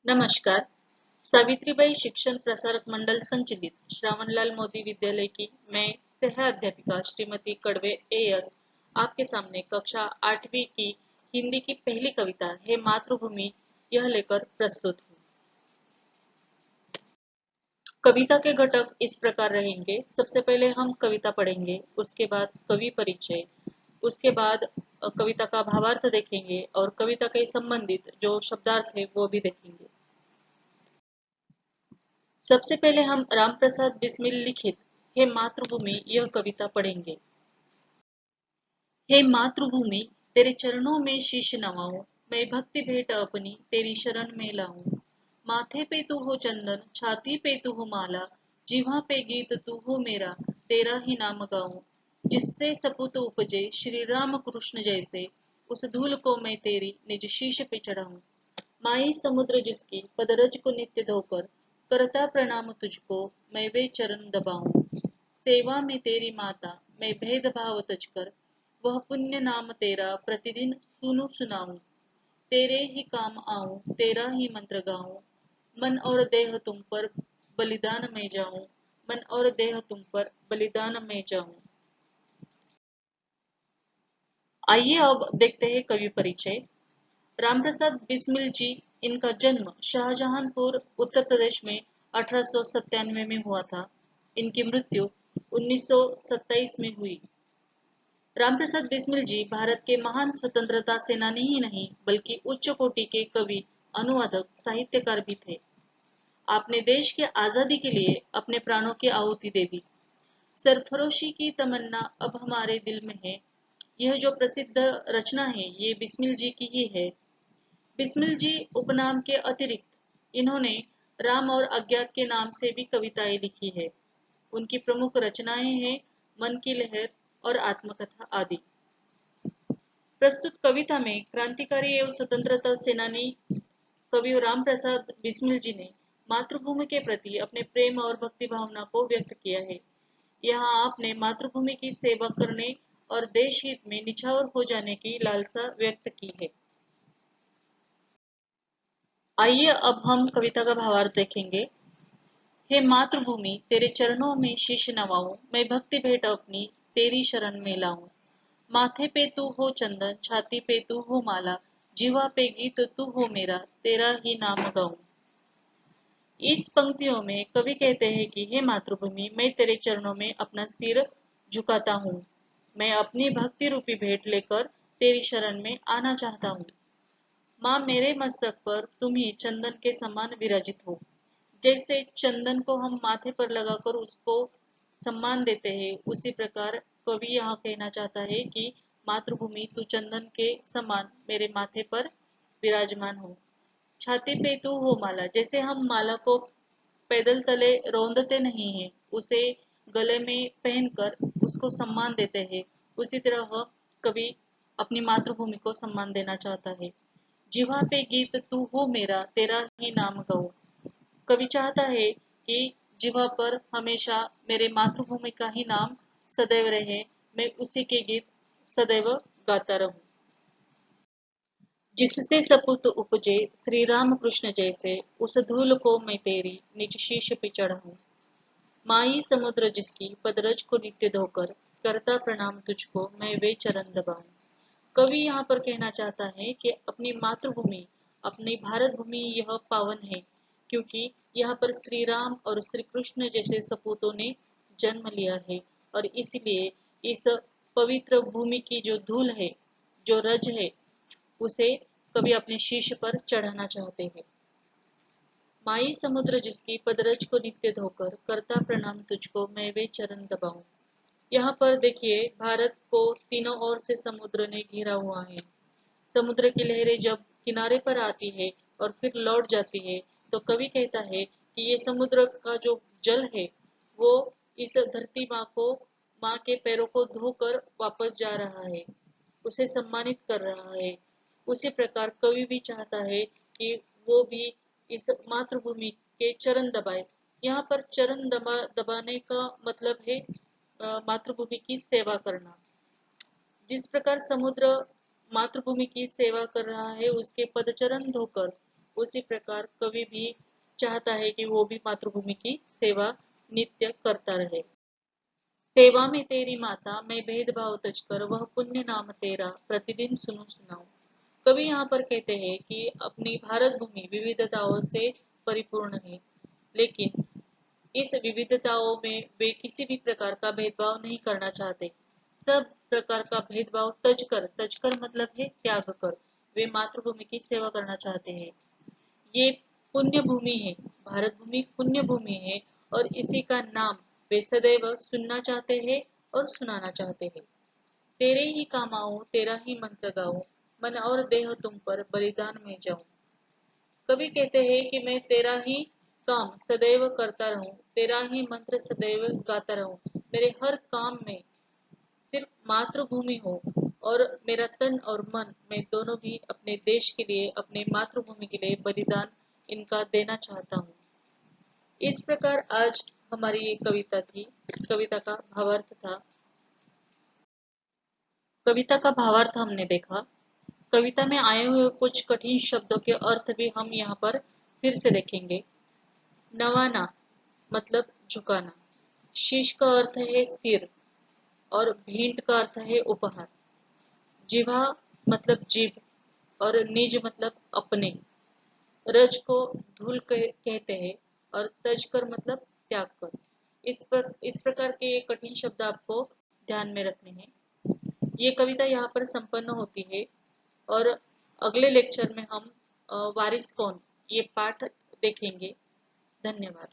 नमस्कार। सावित्रीबाई शिक्षण प्रसारक मंडल संचालित श्रावणलाल मोदी विद्यालय की मैं सह अध्यापिका श्रीमती कड़वे एएस आपके सामने कक्षा 8वीं की हिंदी की पहली कविता हे मातृभूमि यह लेकर प्रस्तुत हूँ। कविता के घटक इस प्रकार रहेंगे। सबसे पहले हम कविता पढ़ेंगे, उसके बाद कवि परिचय, उसके बाद कविता का भावार्थ देखेंगे और कविता के संबंधित जो शब्दार्थ है वो भी देखेंगे। सबसे पहले हम रामप्रसाद बिस्मिल लिखित हे मातृभूमि यह कविता पढ़ेंगे। हे मातृभूमि तेरे चरणों में शीश नवाऊं, मैं भक्ति भेंट अपनी तेरी शरण में लाऊं। माथे पे तू हो चंदन, छाती पे तू हो माला, जीवा पे गीत तू हो मेरा, तेरा ही नाम गाऊं। जिससे सपूत उपजे श्री राम कृष्ण जैसे, उस धूल को मैं तेरी निज शीश पे चढ़ाऊं। माई समुद्र जिसकी पदरज को नित्य धोकर, करता प्रणाम तुझको मैं वे चरण दबाऊं। सेवा में तेरी माता मैं भेदभाव तजकर, वह पुण्य नाम तेरा प्रतिदिन सुनूं सुनाऊं। तेरे ही काम आऊं, तेरा ही मंत्र गाऊं, मन और देह तुम पर बलिदान में जाऊं, मन और देह तुम पर बलिदान में जाऊं। आइए अब देखते हैं कवि परिचय। रामप्रसाद बिस्मिल जी, इनका जन्म शाहजहांपुर उत्तर प्रदेश में 1897 में हुआ था। इनकी मृत्यु 1927 में हुई। रामप्रसाद बिस्मिल जी भारत के महान स्वतंत्रता सेनानी ही नहीं बल्कि उच्च कोटि के कवि, अनुवादक, साहित्यकार भी थे। आपने देश की आजादी के लिए अपने प्राणों की आहुति दे दी। सरफरोशी की तमन्ना अब हमारे दिल में है, यह जो प्रसिद्ध रचना है ये बिस्मिल जी की ही है। बिस्मिल जी उपनाम के अतिरिक्त इन्होंने राम और अज्ञात के नाम से भी कविताएं लिखी है। उनकी प्रमुख रचनाएं हैं मन की लहर और आत्मकथा आदि। प्रस्तुत कविता में क्रांतिकारी एवं स्वतंत्रता सेनानी कवि रामप्रसाद बिस्मिल जी ने मातृभूमि के प्रति अपने प्रेम और भक्ति भावना को व्यक्त किया है। यहाँ आपने मातृभूमि की सेवा करने और देश हित में निछावर हो जाने की लालसा व्यक्त की है। आइए अब हम कविता का भावार्थ देखेंगे। हे मातृभूमि तेरे चरणों में शीश नवाऊं, मैं भक्ति भेंट अपनी तेरी शरण में लाऊं। माथे पे तू हो चंदन, छाती पे तू हो माला, जीवा पे गीत तू हो मेरा, तेरा ही नाम गाऊं। इस पंक्तियों में कवि कहते हैं कि हे मातृभूमि मैं तेरे चरणों में अपना सिर झुकाता हूँ। मैं अपनी भक्ति रूपी भेंट लेकर तेरी शरण में आना चाहता हूँ। माँ मेरे मस्तक पर तुम ही चंदन के समान विराजित हो। जैसे चंदन को हम माथे पर लगाकर उसको सम्मान देते हैं, उसी प्रकार कवि यहाँ कहना चाहता है कि मातृभूमि तू चंदन के समान मेरे माथे पर विराजमान हो। छाती पे तू हो माला, जैसे हम माला को पैदल तले रौंदते नहीं हैं, उसे गले में पहनकर उसको सम्मान देते हैं, उसी तरह कवि अपनी मातृभूमि को सम्मान देना चाहता है। जिह्वा पे गीत तू हो मेरा, तेरा ही नाम गाऊं। कवि चाहता है कि जिह्वा पर हमेशा मेरे मातृभूमि का ही नाम सदैव रहे, मैं उसी के गीत सदैव गाता रहूं। जिससे सपूत उपजे श्री राम कृष्ण जैसे, उस धूल को मैं तेरी निज शीश पे चढ़ाऊं। माई समुद्र जिसकी पदरज को नित्य धोकर, करता प्रणाम तुझको मैं वे चरण दबाऊं। कवि यहाँ पर कहना चाहता है कि अपनी मातृभूमि, अपनी भारत भूमि यह पावन है, क्योंकि यहाँ पर श्री राम और श्री कृष्ण जैसे सपूतों ने जन्म लिया है और इसलिए इस पवित्र भूमि की जो धूल है, जो रज है, उसे कभी अपने शीश पर चढ़ाना चाहते हैं। माई समुद्र जिसकी पदरज को नित्य धोकर, करता प्रणाम तुझको मैं वे चरण दबाऊं। यहाँ पर देखिए भारत को तीनों ओर से समुद्र ने घेरा हुआ है। समुद्र की लहरें जब किनारे पर आती है और फिर लौट जाती है, तो कवि कहता है कि ये समुद्र का जो जल है वो इस धरती माँ को, माँ के पैरों को धोकर वापस जा रहा है, उसे सम्मानित कर रहा है। उसी प्रकार कवि भी चाहता है कि वो भी इस मातृभूमि के चरण दबाए। यहाँ पर चरण दबाने का मतलब है मातृभूमि की सेवा करना। जिस प्रकार समुद्र मातृभूमि की सेवा कर रहा है, उसके पदचरण धोकर उसी प्रकार कवि भी चाहता है कि वो भी मातृभूमि की सेवा नित्य करता रहे। सेवा में तेरी माता मैं भेदभाव तज कर वह पुण्य नाम तेरा प्रतिदिन सुनूं सुनाऊं। कवि यहाँ पर कहते हैं कि अपनी भारत भूमि विविधताओं से परिपूर्ण है, लेकिन इस विविधताओं में वे किसी भी प्रकार का भेदभाव नहीं करना चाहते। सब प्रकार का भेदभाव तज कर मतलब है त्याग कर, वे मातृभूमि की सेवा करना चाहते हैं। ये पुण्य भूमि है, भारत भूमि पुण्य भूमि है, और इसी का नाम वे सदैव सुनना चाहते हैं और सुनाना चाहते हैं। तेरे ही काम आऊं, तेरा ही मंत्र गाऊं, मन और देह तुम पर बलिदान में जाऊं। कवि कहते हैं कि मैं तेरा ही काम सदैव करता रहूं, तेरा ही मंत्र सदैव गाता रहूं, मेरे हर काम में सिर्फ मातृभूमि हो, और मेरा तन और मन मैं दोनों भी अपने देश के लिए, अपने मातृभूमि के लिए बलिदान इनका देना चाहता हूँ। इस प्रकार आज हमारी ये कविता थी। कविता का भावार्थ था। कविता का भावार्थ हमने देखा। कविता में आए हुए कुछ कठिन शब्दों के अर्थ भी हम यहाँ पर फिर से देखेंगे। नवाना मतलब झुकाना, शीश का अर्थ है सिर, और भेंट का अर्थ है उपहार। जिह्वा मतलब जीभ, और निज मतलब अपने। रज को धूल कहते हैं, और तजकर मतलब त्याग कर। इस प्रकार के ये कठिन शब्द आपको ध्यान में रखने हैं। ये कविता यहाँ पर संपन्न होती है, और अगले लेक्चर में हम वारिस कौन ये पाठ देखेंगे। धन्यवाद।